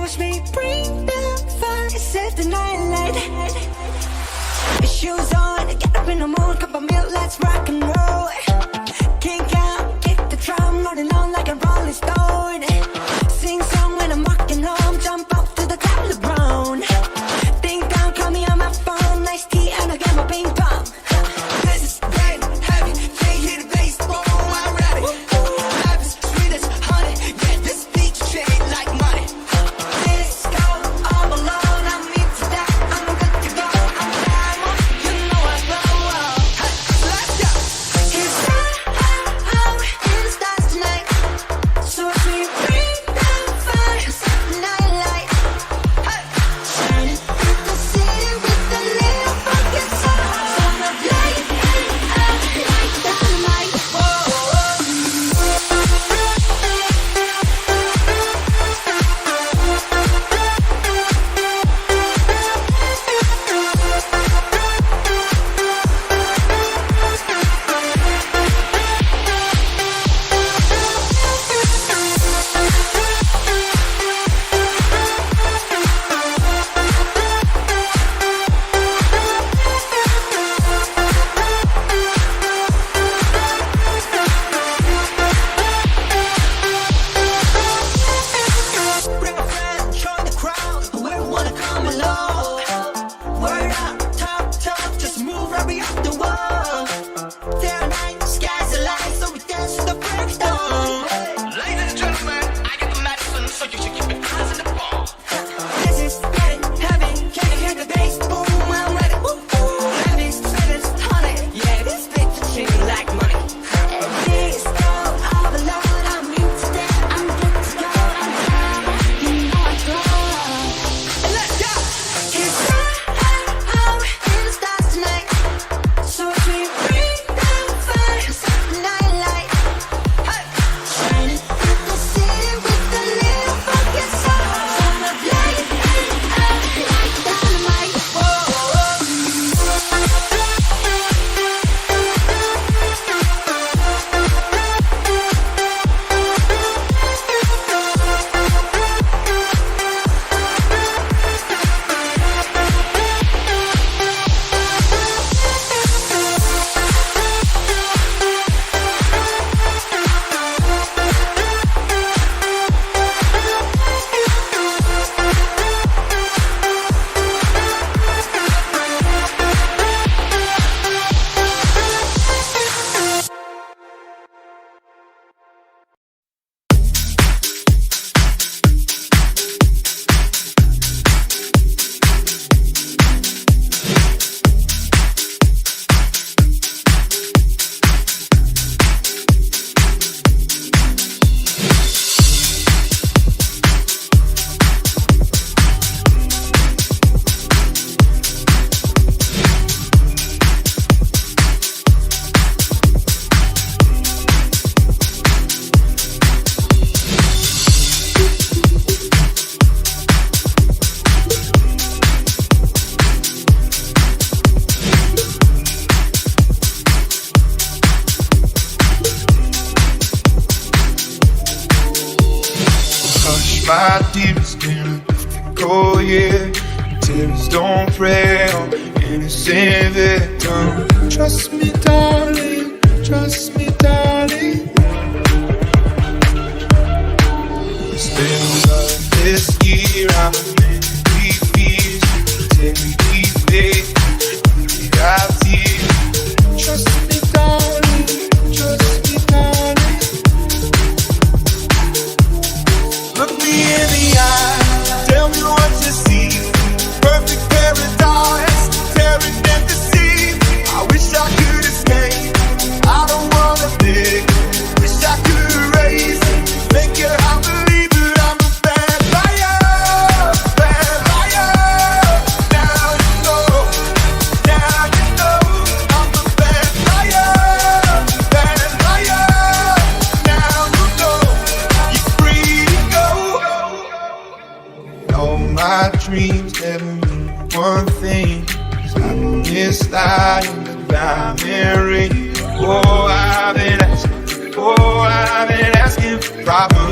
watch me bring the fire, set the night light. Shoes on, get up in the mood, cup of milk, let's rock and roll. Kink out, kick the drum, rolling on like a rolling stone. Sing song when I'm walking home, jump up to the top of the brown. Ding dong, call me on my phone, nice tea and I get my ping pong. This is great, heavy, can't hear the bass, boom, I'm ready. Life is sweet as honey, yeah, this beat shade like money. Let's go, all alone, I'm into that, I'm good to go, I'm down, you know I glow. Hey, let's go. It's out in the stars tonight, so as we bring the fire, set the night light. Hey, shining through the city with a little funky soul. So I'm playing out like dynamite. Bring a friend, join the crowd, whoever wanna come along. Word up, talk, just move right up the wall. Day or night, sky's the light, so we dance to the break of dawn. Ladies and gentlemen, I got the medicine, so you should keep it close in the ball. This is getting heavy, can you hear the bass? Boom, I'm ready. Heavy, sweet as honey, yeah, this beat to change like money. This go all alone, I'm into that, I'm good to go, I'm down, you know I glow. Let's go. It's out in the stars tonight, so as we bring the fire, set the night light. Hey, shining through the city with a little funky soul. So I'm playing out like dynamite. Hush my tears, can go, yeah. Tears don't pray on innocent victim. Trust me, darling, trust me, darling. It's been like this year, I'm many fears. Take me deep, faith, got tears. Trust me, darling, trust me, darling. Look me in the eye, tell me what you see. Perfect paradise, tearing at the seams. I wish I could escape, I don't wanna dig. Wish I could erase, make your heart believe that I'm a bad liar. Now you know I'm a bad liar. Now you know you're free to go. All my dreams never mean one thing. 'Cause I miss out in the diamond ring. Oh, I've been asking for problems.